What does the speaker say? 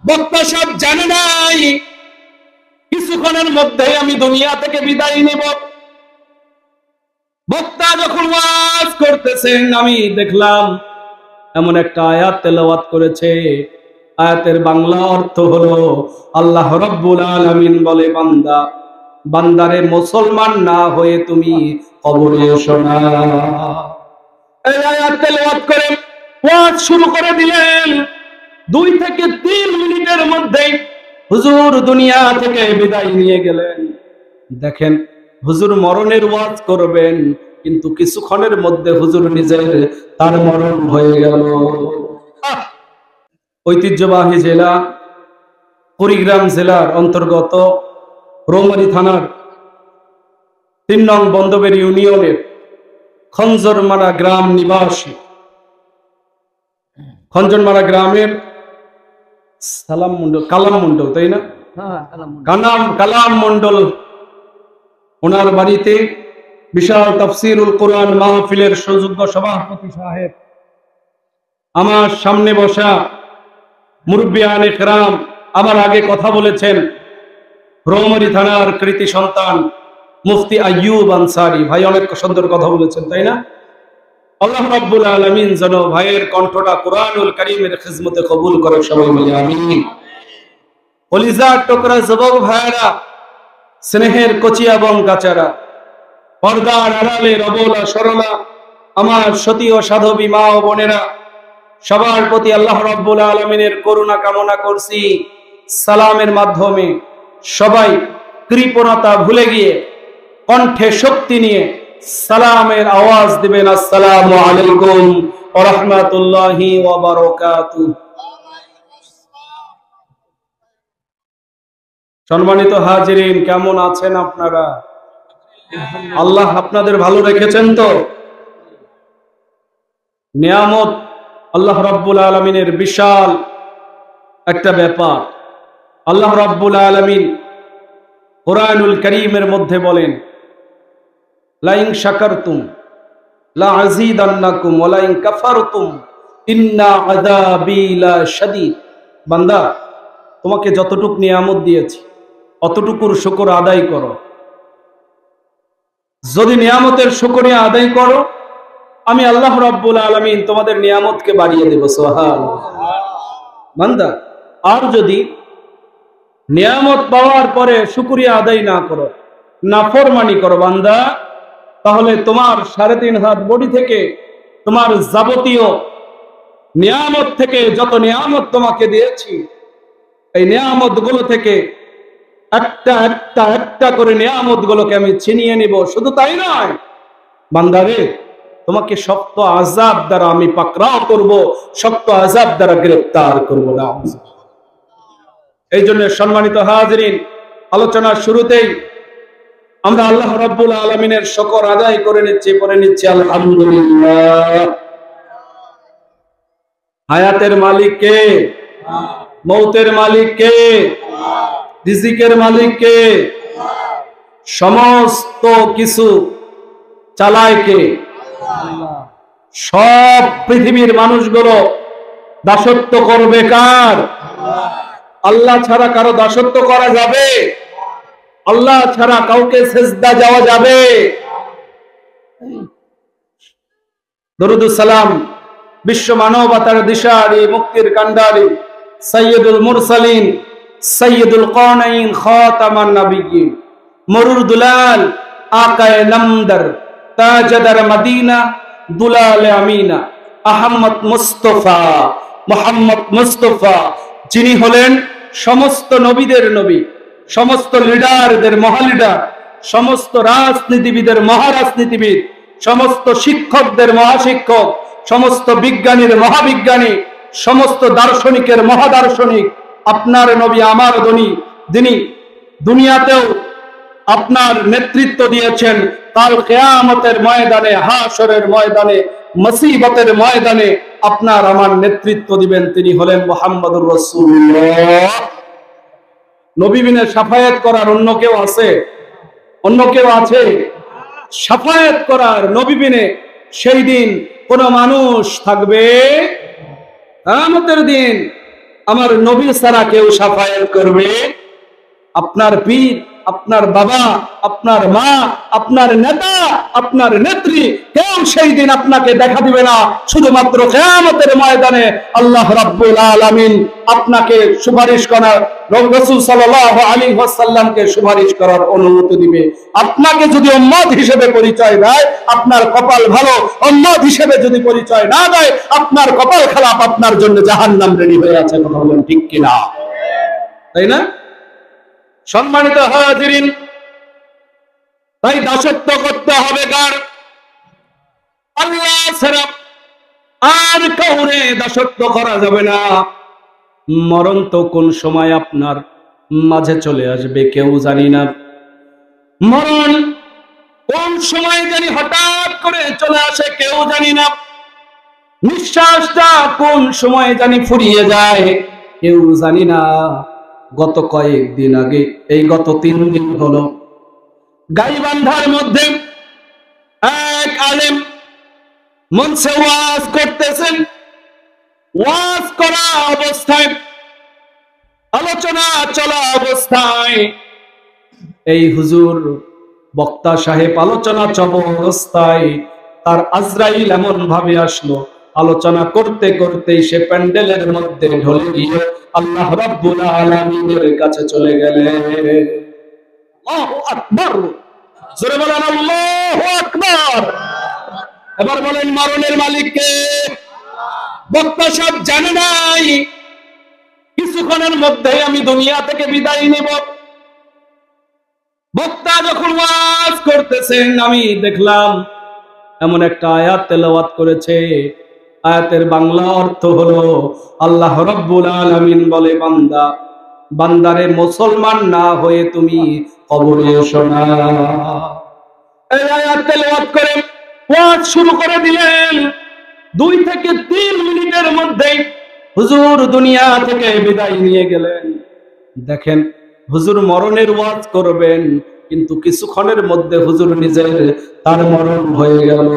বক্তা সব জানে নাই কিছুক্ষণের মধ্যে আমি দুনিয়া থেকে বিদায় নিব। বক্তা যখন ওয়াজ করতেছেন আমি দেখলাম এমন একটা আয়াত তেলাওয়াত করেছে, আয়াতের বাংলা অর্থ হলো আল্লাহ রাব্বুল আলামিন বলে, বান্দা বান্দারে মুসলমান না হয়ে তুমি কবরে এসো না। এই আয়াত তেলাওয়াত করে ওয়াজ শুরু করে দিলেন। 2 থেকে 3 মিনিটের মধ্যে হুজুর দুনিয়া থেকে বিদায় নিয়ে গেলেন। দেখেন হুজুর মরণের ওয়াজ করবেন, কিন্তু কিছুক্ষণের মধ্যে হুজুর নিজের তার মরণ হয়ে গেল। ঐতিহ্যবাহী জেলা কুড়িগ্রাম জেলার অন্তর্গত রৌমারী থানার 3 নং বন্দবের ইউনিয়নের খঞ্জরমারা গ্রাম নিবাসী, খঞ্জরমারা গ্রামের সালাম মন্ডল, কালাম মন্ডল, তাই না? কালাম মন্ডল, ওনার বাড়িতে বিশাল তাফসীরুল কোরআন মাহফিলের সুযোগ্য সভাপতি সাহেব, আমার সামনে বসা মুরব্বিয়ানে কেরাম, আমার আগে কথা বলেছেন রৌমারী থানার কৃতি সন্তান মুফতি আইয়ুব আনসারী ভাই, অনেক সুন্দর কথা বলেছেন, তাই না? আল্লাহ রাব্বুল আলামিন যেন ভাইয়ের কণ্ঠটা কোরআনুল কারীমের খিদমতে কবুল করে, সবাই বলি আমিন। কলিজার টুকরা যুবক ভাইরা, স্নেহের কচি এবং গাচারা, পর্দার আড়ালের অবলা সরলা আমার সতী ও সাধবী মা ও বোনেরা, সবার প্রতি আল্লাহ রাব্বুল আলামিনের করুণা কামনা করছি। সালামের মাধ্যমে সবাই কৃপণতা ভুলে গিয়ে কণ্ঠে শক্তি নিয়ে সালামের আওয়াজ দিবেন, আসসালামু আলাইকুম ওয়া রাহমাতুল্লাহি ওয়া বারাকাতুহু। সম্মানিত হাজিরিন, কেমন আছেন আপনারা? আল্লাহ আপনাদের ভালো রেখেছেন তো? নিয়ামত আল্লাহ রাব্বুল আলামিনের বিশাল একটা ব্যাপার। আল্লাহ রাব্বুল আলামিন কোরআনুল কারীমের মধ্যে বলেন, লা ইন শাকারতুম লা আযীদান্নাকুম ওয়া লা ইন কাফারতুম ইন্না আযাবী লাশাদীদ। বান্দা, তোমাকে যতটুকু নিয়ামত দিয়েছি অতটুকুর শুকর আদায় করো। যদি নিয়ামতের শুকরিয়া আদায় করো, আমি আল্লাহ রাব্বুল আলামিন তোমাদের নিয়ামতকে বাড়িয়ে দেব। সুবহানাল্লাহ। বান্দা, আর যদি নিয়ামত পাওয়ার পরে শুকরিয়া আদায় না করো, নাফরমানি করো বান্দা, তাহলে তোমার 3.5 হাত বডি থেকে তোমার যাবতীয় নিয়ামত থেকে যত নিয়ামত তোমাকে দিয়েছি, এই নিয়ামত গুলো থেকে একটা একটা একটা করে নিয়ামত গুলোকে আমি ছিনিয়ে নিব। শুধু তাই নয় বান্দারে, তোমাকে শক্ত আযাব দ্বারা আমি পাকড়াও করব, শক্ত আযাব দ্বারা গ্রেফতার করব না। এই জন্য সম্মানিত হাজিরিন, আলোচনার শুরুতেই আমরা আল্লাহ রাব্বুল আলামিনের শুকর আদায় করে নিচ্ছি, পড়ে নিচ্ছি আলহামদুলিল্লাহ। হায়াতের মালিক কে? মৌতের মালিক কে? রিজিকের মালিক কে? সমস্ত কিছু চালায় কে? সব পৃথিবীর মানুষগুলো দাসত্ব করবে কার? আল্লাহ ছাড়া কারো দাসত্ব করা যাবে? আল্লাহ ছাড়া কাউকে সেজদা যাওয়া যাবে? দরুদুস সালাম বিশ্ব মানবতার দিশারি, মুক্তির কান্ডারি, সাইয়্যিদুল মুরসালিন, সাইয়্যিদুল কওনাইন, খাতামান নবিয়্যিন, মরুর দুলাল, আকায়ে নামদার, তাজদার মদিনা, দুলাল আমিনা, আহমদ মুস্তাফা, মুহাম্মদ মুস্তাফা, যিনি হলেন সমস্ত নবীদের নবী, সমস্ত লিডারদের মহালিডার, সমস্ত রাজনীতিবিদের মহারাজনীতিবিদ, সমস্ত শিক্ষকদের মহাশিক্ষক, সমস্ত বিজ্ঞানীর মহাবিজ্ঞানী, সমস্ত দার্শনিকের মহাদার্শনিক, আপনার নবী আমার ধনী, যিনি দুনিয়াতেও আপনার নেতৃত্ব দিয়েছেন, কাল কিয়ামতের ময়দানে, হাশরের ময়দানে, মুসিবতের ময়দানে আপনার আমার নেতৃত্ব দিবেন, তিনি হলেন মুহাম্মদুর রাসূলুল্লাহ। নবী বিনে শাফায়াত করার অন্য কেউ আছে? অন্য কেউ আছে শাফায়াত করার? নবী বিনে সেই দিন কোন মানুষ থাকবে? কিয়ামতের দিন আমার নবী ছাড়া কেউ সাফায়াত করবে? আপনার পীর, আপনার বাবা, আপনার মা, আপনার নেতা, আপনার নেত্রী, কেউ সেই দিন আপনাকে দেখা দিবে না। শুধুমাত্র কিয়ামতের ময়দানে আল্লাহ রাব্বুল আলামিন আপনাকে সুপারিশ করার, রাসূল সাল্লাল্লাহু আলাইহি ওয়াসাল্লামকে সুপারিশ করার অনুমতি দিবে। আপনাকে যদি উম্মত হিসেবে পরিচয় দেয়, আপনার কপাল ভালো। উম্মত হিসেবে যদি পরিচয় না দেয়, আপনার কপাল খারাপ। আপনার জন্য জাহান্নাম রেডি হয়ে আছে। কথা বলেন ঠিক কিনা? তাই না? সম্মানিত হাজিরিন, তাই দাসত্ব করতে হবে কার? আল্লাহ ছাড়া আর কাউরে দাসত্ব করা যাবে না। মরণ তো কোন সময় আপনার মাঝে চলে আসবে কেউ জানি না। মরণ কোন সময় জানি হঠাৎ করে চলে আসে কেউ জানি না। নিঃশ্বাসটা কোন সময় জানি ফুরিয়ে যায় কেউ জানি না। গত কয়েকদিন আগে, এই গত 3 দিন হলো, গাইবান্ধার মধ্যে এক আলেম মঞ্চে ওয়াজ করতেছেন। ওয়াজ করা অবস্থায়, আলোচনা চলা অবস্থায় এই হুজুর বক্তা সাহেব আলোচনা চলা অবস্থায় তার আজরাইল এমন ভাবে আসলো, আলোচনা করতে করতে সে প্যান্ডেলের মধ্যে ঢলে গিয়ে আল্লাহ রাব্বুল আলামিনের কাছে চলে গেলেন। আল্লাহু আকবার, জোরে বলেন আল্লাহু আকবার। এবার বলেন মরণের মালিক কে? বক্তা সাহেব জানে নাই কিছুক্ষণের মধ্যে আমি দুনিয়া থেকে বিদায় নিব। বক্তা যখন ওয়াজ করতেছেন, আমি দেখলাম এমন একটা আয়াত তেলাওয়াত করেছে। আয়াতের বাংলা অর্থ হলো, আল্লাহ রাব্বুল আলামিন বলে, বান্দা, বান্দারে মুসলমান না হয়ে তুমি কবরে এসো না। এই আয়াত তেলাওয়াত করে ওয়াজ শুরু করে দিলেন। 2 থেকে 3 মিনিটের মধ্যে হুজুর দুনিয়া থেকে বিদায় নিয়ে গেলেন। দেখেন, হুজুর মরণের ওয়াজ করবেন, কিন্তু কিছুক্ষণের মধ্যে হুজুর নিজের তার মরণ হয়ে গেল।